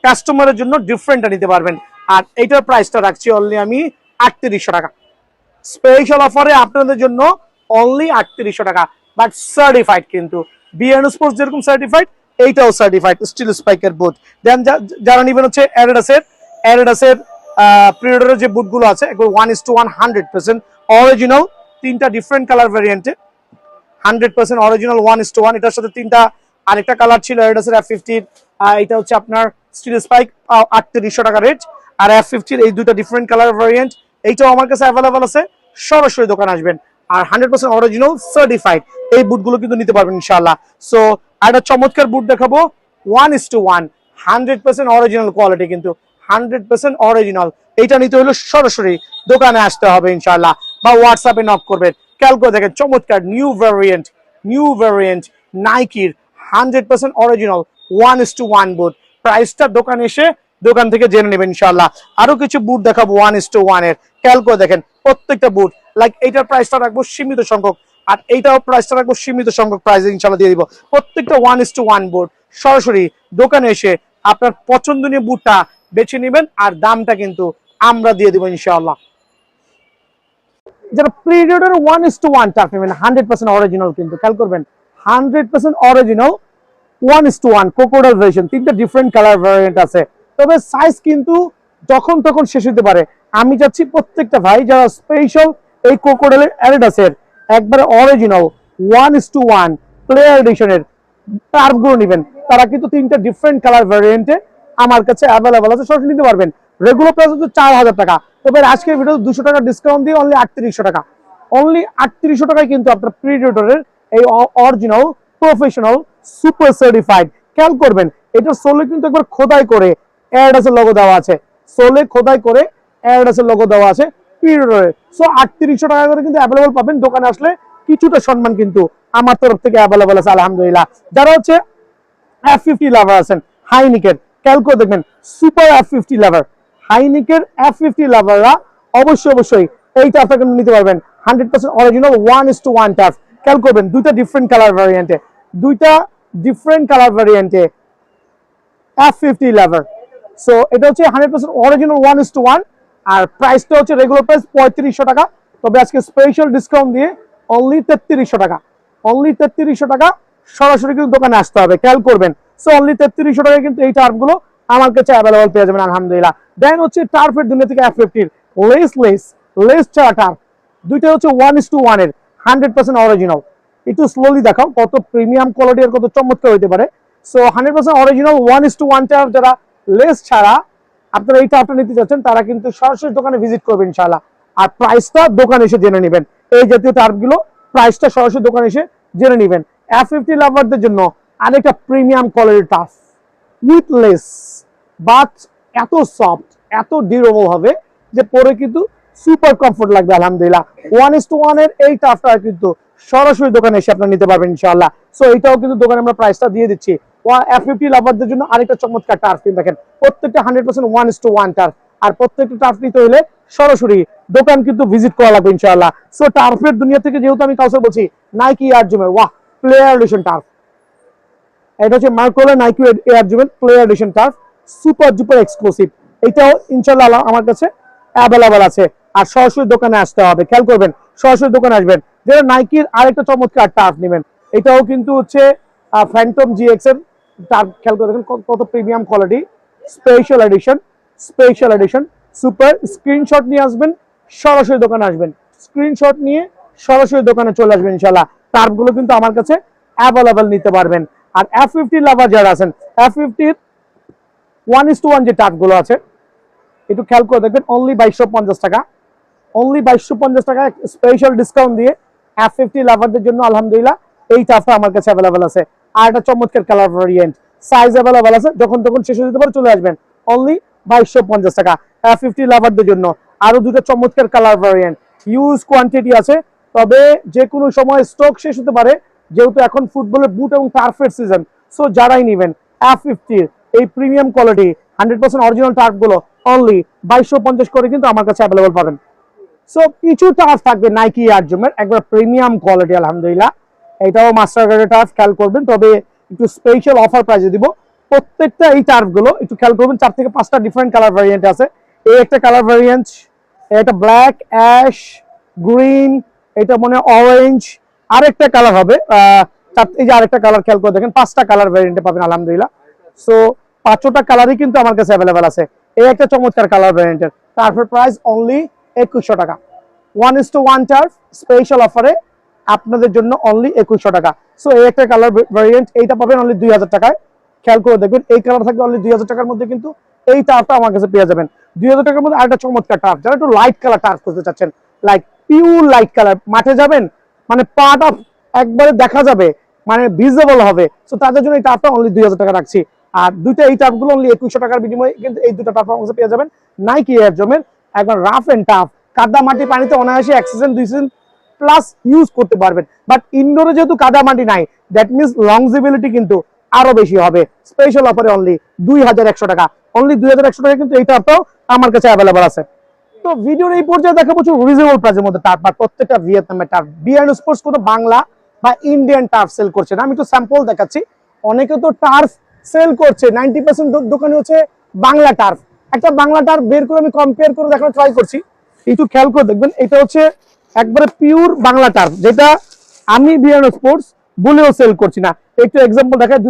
Speaker 1: কাস্টমারের জন্য ডিফারেন্টটা নিতে পারবেন। আর এইটার প্রাইসটা রাখছি অনলি আমি 3800 টাকা, স্পেশাল অফারে আপনাদের জন্য অনলি 3800 টাকা, বাট সার্টিফাইড কিন্তু বিএন স্পোর্টস যেরকম সার্টিফাইড এইটাও সার্টিফাইড স্টিল স্পাইকের বুট। দেন যারা নেবেন হচ্ছে অ্যাডিডাসের প্রিডেটরের যে বুটগুলো আছে এগুলো 1:1 100% অরিজিনাল, 3টা ডিফারেন্ট কালার ভ্যারিয়েন্টে 100% অরিজিনাল 1:1। এটার সাথে 3টা আরেকটা কালার ছিল অ্যাডিডাসের F50, এটা হচ্ছে আপনার স্টিল স্পাইক 3800 টাকা রেট। আর F50 এই দুটো ডিফারেন্ট কালার ভ্যারিয়েন্ট এইটাও আমার কাছে অ্যাভেলেবল আছে, সরাসরি দোকান আসবেন। আর 100% অরিজিনাল সার্টিফাইড এই বুটগুলো কিন্তু নিতে পারবেন ইনশাআল্লাহ। সো একটা চমৎকার বুট দেখাবো 1:1 100% অরিজিনাল কোয়ালিটি, কিন্তু 100% অরিজিনাল। এইটা নিতে হলে সরাসরি দোকানে আসতে হবে ইনশাআল্লাহ, বা হোয়াটসঅ্যাপে নক করবেন। খেয়াল করে দেখেন চমৎকার নিউ ভ্যারিয়েন্ট নাইকির 100% অরিজিনাল 1:1 বুট। প্রাইসটা দোকানে এসে দোকান থেকে জেনে নেবেন ইনশাআল্লাহ। আরো কিছু বুট দেখাবো 1:1 এর, খেয়াল করে দেখেন প্রত্যেকটা বুট, লাইক এইটার প্রাইসটা রাখবো সীমিত সংখ্যক, আর এইটাও প্রাইসটা রাখবো সীমিত সংখ্যক প্রাইসে ইনশাআল্লাহ দিয়ে দিব। প্রত্যেকটা 1:1 বুট সরাসরি দোকানে এসে আপনার পছন্দনীয় বুটটা বেছে নেবেন, আর দামটা কিন্তু আমরা দিয়ে দিব ইনশাআল্লাহ। যারা প্রিডিয়েটর 1:1 টার্ফ নেবেন 100% অরিজিনাল, কিন্তু খেয়াল করবেন 100% অরিজিনাল 1:1 ক্রোকোডাইল ভার্সন, 3টা ডিফারেন্ট কালার ভ্যারিয়েন্ট আছে, তবে সাইজ কিন্তু যখন তখন শেষ হতে পারে। আমি চাচ্ছি প্রত্যেকটা ভাই যারা স্পেশাল এই ক্রোকোডাইলের অ্যাডিডাসের একবারে অরিজিনাল 1:1 প্লেয়ার এডিশনের টার্ফগুলো নেবেন, তারা কিন্তু 3টা ডিফারেন্ট কালার ভ্যারিয়েন্টে আমার কাছে অ্যাভেলেবল আছে, সরাসরি নিতে পারবেন। রেগুলার প্রাইস হচ্ছে 4000 টাকা, তবে আজকের ভিডিও 200 টাকা ডিসকাউন্ট দিয়ে অনলি 3800 টাকা, অনলি 3800 টাকায় কিন্তু আপনার প্রিডিয়েটরের এই অরিজিনাল প্রফেশনাল সুপার সার্টিফাইড। খেয়াল করবেন এটা সোলে কিন্তু একবার খোদাই করে অ্যাডিডাসের লোগো দেওয়া আছে, সোলে খোদাই করে অ্যাডিডাসের লোগো দেওয়া আছে প্রিডিয়েটরে। সো 3800 টাকা করে কিন্তু অ্যাভেলেবল পাবেন, দোকানে আসলে কিছুটা সম্মান কিন্তু আমার তরফ থেকে অ্যাভেলেবল আছে আলহামদুলিল্লাহ। যারা হচ্ছে F50 লাভার আছেন হাইনিকের, খেয়াল করে দেখবেন সুপার F50 লাভার, হাইনিকের F50 লাভাররা অবশ্যই এই টার্ফটা কিন্তু নিতে পারবেন 100% অরিজিনাল 1:1 টার্ফ। খেয়াল করবেন দুইটা ডিফারেন্ট কালার ভ্যারিয়েন্টে F50 লাভার। সো এটা হচ্ছে 100% অরিজিনাল 1:1, আর প্রাইসটা হচ্ছে রেগুলার প্রাইস 3500 টাকা, তবে আজকে স্পেশাল ডিসকাউন্ট দিয়ে অনলি 3300 টাকা, অনলি 3300 টাকা, সরাসরি কিন্তু দোকানে আসতে হবে। খেয়াল করবেন সো অনলি 3300 টাকায় কিন্তু এই টার্ফগুলো আমার কাছে অ্যাভেলেবল পেয়ে যাবেন আলহামদুলিল্লাহ। দেন হচ্ছে টার্ফের দুনিয়া থেকে F50 লেস ছাড়া টার্ফ, দুইটা হচ্ছে 1:1 এর 100% অরিজিনাল। একটু স্লোলি দেখাও কত প্রিমিয়াম কোয়ালিটি আর কত চমৎকার হতে পারে। সো 100% অরিজিনাল 1:1 টার্ফ যারা লেস ছাড়া আপনারা এই টার্ফটা নিতে চাচ্ছেন তারা কিন্তু সরাসরি দোকানে ভিজিট করবেন ইনশাআল্লাহ। আর প্রাইসটা দোকানে এসে জেনে নেবেন। এই জাতীয় টার্ফগুলো প্রাইসটা সরাসরি দোকানে এসে জেনে নেবেন। F50 লাভারদের জন্য আরেকটা প্রিমিয়াম কোয়ালিটির টার্ফ উইথ লেস, বাট এত সফট, এত ডিউরেবল হবে যে পরে কিন্তু সুপার কমফোর্ট লাগবে আলহামদুলিল্লাহ। 1:1 এর এই টার্ফটা কিন্তু সরাসরি দোকানে এসে আপনারা নিতে পারবেন ইনশাআল্লাহ। সো এটাও কিন্তু দোকানে আমরা প্রাইসটা দিয়ে দিচ্ছি। F50 লাভারদের জন্য আরেকটা চমৎকার টার্ফ কিন্তু দেখেন, প্রত্যেকটা 100% 1:1 টার্ফ। আর প্রত্যেকটা টার্ফ নিতে হলে সরাসরি দোকান কিন্তু ভিজিট করা লাগবে ইনশাআল্লাহ। সো টার্ফের দুনিয়া থেকে যেহেতু আমি কাউসার বলছি, নাইকি এয়ার জুমের ওয়াহ প্লেয়ার এডিশন টার্ফ, এটা হচ্ছে মার্কোলা নাইকি এয়ার জুমের player edition turf, super duper exclusive. এটাও ইনশাআল্লাহ আমার কাছে অ্যাভেলেবল আছে। আর সরাসরি দোকানে আসতে হবে, খেয়াল করবেন সরাসরি দোকানে আসবেন। যেটা নাইকির আরেকটা চমৎকার টার্ফ নেবেন, এটাও কিন্তু হচ্ছে ফ্যান্টম জিএক্স এর টার্ফ। খেয়াল করে দেখেন কত premium quality, special edition, special edition super. Screenshot নিয়ে আসবেন, সরাসরি দোকানে আসবেন, স্ক্রিনশট নিয়ে সরাসরি দোকানে চলে আসবেন ইনশাআল্লাহ। টার্ফগুলো কিন্তু আমার কাছে অ্যাভেলেবল নিতে পারবেন। আর F50 লাভার যারা আছেন, F50 1:1 যে টার্ফগুলো আছে একটু খেয়াল করে দেখবেন, অনলি 2250 টাকা, অনলি 2250 টাকা স্পেশাল ডিসকাউন্ট দিয়ে F50 লাভারদের জন্য আলহামদুলিল্লাহ এই টার্ফটা আমার কাছে অ্যাভেলেবল আছে। আর একটা চমৎকার কালার ভেরিয়েন্ট, সাইজ অ্যাভেলেবল আছে, যখন তখন শেষ হয়ে যেতে পারে, চলে আসবেন। অনলি 2250 টাকা F50 লাভারদের জন্য। আরো দুটো চমৎকার কালার ভেরিয়েন্ট, হিউজ কোয়ান্টিটি আছে, তবে যে কোনো সময় স্টক শেষ হতে পারে, যেহেতু এখন ফুটবলের বুট এবং টার্ফের সিজন। সো যারাই নেবেন F50 এই প্রিমিয়াম কোয়ালিটি 100% অরিজিনাল টার্ফ গুলো অনলি 2250 করে কিন্তু আমার কাছে অ্যাভেলেবল পাবেন। সো কিছু টার্ফ থাকবে নাইকি এয়ার জুমের একবার প্রিমিয়াম কোয়ালিটি আলহামদুলিল্লাহ, এটাও মাস্টার গ্রেডের টার্ফ, খেয়াল করবেন। তবে একটু স্পেশাল অফার প্রাইসে দিব প্রত্যেকটা এই টার্ফ গুলো, একটু খেয়াল করবেন 4 থেকে 5টা ডিফারেন্ট কালার ভ্যারিয়েন্ট আছে। এই একটা কালার ভ্যারিয়েন্ট, এটা ব্ল্যাক, অ্যাশ, গ্রিন, এটা মনে অরেঞ্জ, আরেকটা কালার হবে এই যে আরেকটা কালার, খেয়াল করে দেখেন 5টা কালার ভ্যারিয়েন্টে পাবেন আলহামদুলিল্লাহ। সো 5টা কালারই কিন্তু আমার কাছে অ্যাভেলেবেল আছে। এই একটা চমৎকার কালার ভ্যারিয়েন্টের টার্ফের প্রাইস অনলি 2100 টাকা। 1:1 টার্ফ স্পেশাল অফারে আপনাদের জন্য অনলি 2100 টাকা। সো এই একটা কালার ভ্যারিয়েন্ট, এইটা পাবেন অনলি 2000 টাকায়। খেয়াল করে দেখবেন এই কালার থাকবে অনলি 2000 টাকার মধ্যে, কিন্তু এই টার্ফটা আমার কাছে পেয়ে যাবেন 2000 টাকার মধ্যে। আরেকটা চমৎকার টার্ফ, যারা একটু লাইট কালার টার্ফ করতে চাচ্ছেন, লাইক পিওর লাইট কালার, মাঠে যাবেন মানে পাটা একবারে দেখা যাবে, মানে ভিজিবল হবে, সো তাদের জন্য এই টার্ফটা অনলি 2000 টাকা রাখছি। আর দুইটা এই টার্ফগুলো অনলি 2100 টাকার বিনিময়ে কিন্তু এই দুটো টার্ফ আমার কাছে পেয়ে যাবেন নাইকি এয়ার জুমের একবার রাফ এন্ড টাফ, কাদা মাটি পানিতে অনায়াসে 1 সিজন 2 সিজন প্লাস ইউজ করতে পারবেন। বাট ইনডোরে যেহেতু কাদা মাটি নাই, দ্যাট মিনস লংজিবিলিটি কিন্তু আরো বেশি হবে। স্পেশাল অফারে অনলি 2100 টাকা, অনলি 2100 টাকা কিন্তু এই টার্ফটাও আমার কাছে অ্যাভেলেবল আছে। তো ভিডিওর এই পর্যায়ে দেখা প্রচুর রিজনেবল প্রাইসের মধ্যে টার্ফ, আর প্রত্যেকটা ভিয়েতনামের টার্ফ। বিআরএন স্পোর্টস কোনো বাংলা বা ইন্ডিয়ান টার্ফ সেল করছে না, আমি একটু স্যাম্পল দেখাচ্ছি। অনেকে তো টার্ফ সেল করছে, 90% দোকানে হচ্ছে বাংলা টার্ফ। একটা বাংলা টার্ফ বের করে আমি কম্পেয়ার করে দেখানোর ট্রাই করছি, একটু খেয়াল করে দেখবেন। এটা হচ্ছে একবারে পিওর বাংলা টার্ফ, যেটা আমি বিআরএন স্পোর্টস বলেও সেল করছি না। একটু এক্সাম্পল দেখায়,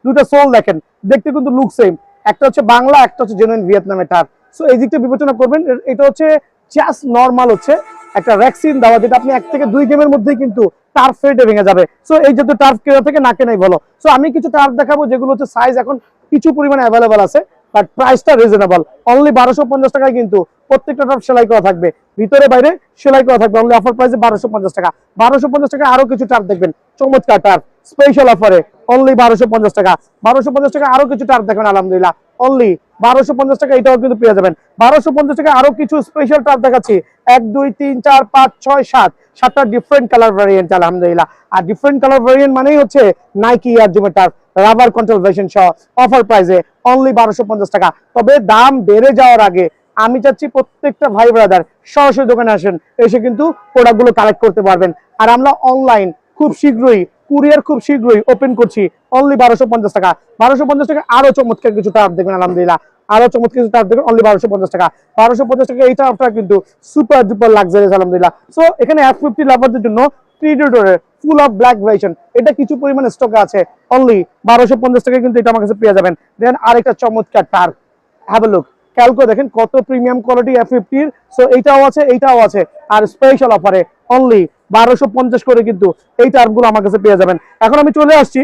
Speaker 1: দুটা সোল দেখেন, দেখতে কিন্তু লুক সেম, একটা হচ্ছে বাংলা, একটা হচ্ছে জেনুইন ভিয়েতনামের টার্ফ। সো এই দিকটা বিবেচনা করবেন। এটা হচ্ছে জাস্ট নরমাল হচ্ছে একটা ভ্যাকসিন দেওয়া, যেটা আপনি 1 থেকে 2 গেমের মধ্যেই কিন্তু টার্ফ ফেটে ভেঙে যাবে। সো এই যে টার্ফ কেনা থেকে না কেনাই ভালো। সো আমি কিছু টার্ফ দেখাবো যেগুলো হচ্ছে সাইজ এখন কিছু পরিমাণে অ্যাভেলেবল আছে, বাট প্রাইসটা রিজনেবল। অনলি 1250 টাকায় কিন্তু প্রত্যেকটা টার্ফ সেলাই করা থাকবে, ভিতরে বাইরে সেলাই করা থাকবে। অনলি অফার প্রাইসে 1250 টাকা। 1250 টাকা আরো কিছু টার্ফ দেখবেন, চমৎকার টার্ফ স্পেশাল অফারে অনলি 1250 টাকা। 1250 টাকা আরো কিছু টার্ফ দেখবেন আলহামদুলিল্লাহ, অনলি 1250 টাকা এটাও কিন্তু পেয়ে যাবেন। 1250 টাকা আরো কিছু স্পেশাল টার্ফ দেখাচ্ছি, 1 2 3 4 5 6 7টা ডিফারেন্ট কালার ভ্যারিয়েন্ট আলহামদুলিল্লাহ। আর ডিফারেন্ট কালার ভ্যারিয়েন্ট মানেই হচ্ছে নাইকি এয়ার জুমের টার্ফ, রাবার কন্ট্রোল ভার্সন সহ অফার প্রাইসে অনলি 1250 টাকা। তবে দাম বেড়ে যাওয়ার আগে আমি চাচ্ছি প্রত্যেকটা ভাই ব্রাদার সরাসরি দোকানে আসেন, এসে কিন্তু প্রোডাক্টগুলো কালেক্ট করতে পারবেন। আর আমরা অনলাইন খুব শীঘ্রই, কুরিয়ার খুব শীঘ্রই ওপেন করছি অনলি 1250 টাকা। 1250 টাকা আরো চমৎকার কিছু টার্ফ দেখবেন আলহামদুলিল্লাহ, আরো চমৎকার কিছু টার্ফ দেখবেন অনলি 1250 টাকা। 1250 টাকা এই টার্ফটা কিন্তু সুপার ডুপার লাক্সারিয়াস আলহামদুলিল্লাহ। সো এখানে F50 লাভারদের জন্য প্রিডেটরের ফুল অফ ব্ল্যাক ভার্সন, এটা কিছু পরিমাণে স্টকে আছে, অনলি 1250 টাকা কিন্তু এটা আমার কাছে পেয়ে যাবেন। দেন আরেকটা চমৎকার টার্ফ, হ্যাভ এ লুক, খেয়াল করে দেখেন কত প্রিমিয়াম কোয়ালিটি F50 এর। সো এইটাও আছে, এইটাও আছে, আর স্পেশাল অফারে অনলি 1250 করে কিন্তু এই টার্ফগুলো আমার কাছে পেয়ে যাবেন। এখন আমি চলে আসছি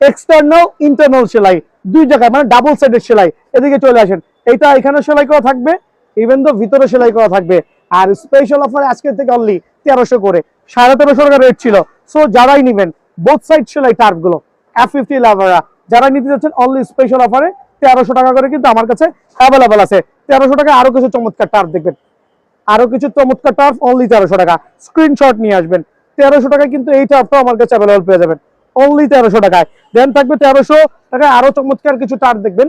Speaker 1: এক্সটার্নাল ইন্টারনাল সেলাই দুই জায়গায়, মানে ডাবল সাইডেড সেলাই। এদিকে চলে আসেন, এটা এখানে সেলাই করা থাকবে, ইভেন তো ভিতরে সেলাই করা থাকবে। আর স্পেশাল অফার আজকে থেকে অনলি 1300 করে, 1350 টাকা রেট ছিল। সো যারাই নিবেন বোথ সাইড সেলাই টার্ফ গুলো F50 লাভারা যারা নিতে যাচ্ছেন অনলি স্পেশাল অফারে 1300 টাকা করে কিন্তু আমার কাছে অ্যাভেলেবল আছে। 1300 টাকা আরো কিছু চমৎকার টার্ফ দেখবেন, আরো কিছু চমৎকার টার্ফ অনলি 1300 টাকা। স্ক্রিনশট নিয়ে আসবেন। 1300 টাকায় কিন্তু এই টার্ফটাও আমার কাছে অ্যাভেলেবল পেয়ে যাবেন অনলি 1300 টাকায়। দেন থাকবে 1300 টাকায় আরো চমৎকার কিছু টার্ফ দেখবেন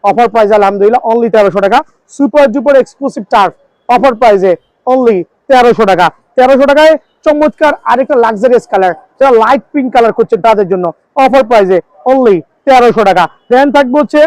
Speaker 1: অফার প্রাইস আলহামদুলিল্লাহ অনলি 1300 টাকা। Super duper exclusive turf offer প্রাইসে অনলি 1300 টাকা। 1300 টাকায় চমৎকার আরেকটা লাক্সারিয়াস কালার, যারা লাইট পিঙ্ক কালার করছেন তাদের জন্য অফার প্রাইসে অনলি 1300 টাকা। দেন থাকবে হচ্ছে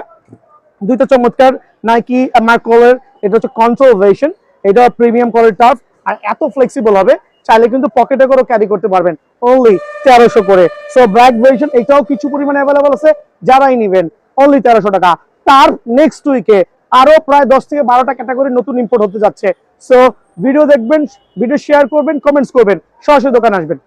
Speaker 1: দুইটা চমৎকার নাইকি মার্কোলের, এটা হচ্ছে কন্ট্রোল ভার্সন, এটা প্রিমিয়াম কোয়ালিটি টার্ফ আর এত ফ্লেক্সিবল হবে চাইলে কিন্তু পকেটে করে ক্যারি করতে পারবেন অনলি 1300 করে। সো ব্ল্যাক ভার্সন এটাও কিছু পরিমাণে অ্যাভেলেবল আছে, যারাই নেবেন অনলি 1300 টাকা। তার নেক্সট উইকে আরো প্রায় 10 থেকে 12টা ক্যাটাগরি নতুন ইম্পোর্ট হতে যাচ্ছে। সো ভিডিও দেখবেন, ভিডিও শেয়ার করবেন, কমেন্টস করবেন, সরাসরি দোকানে আসবেন।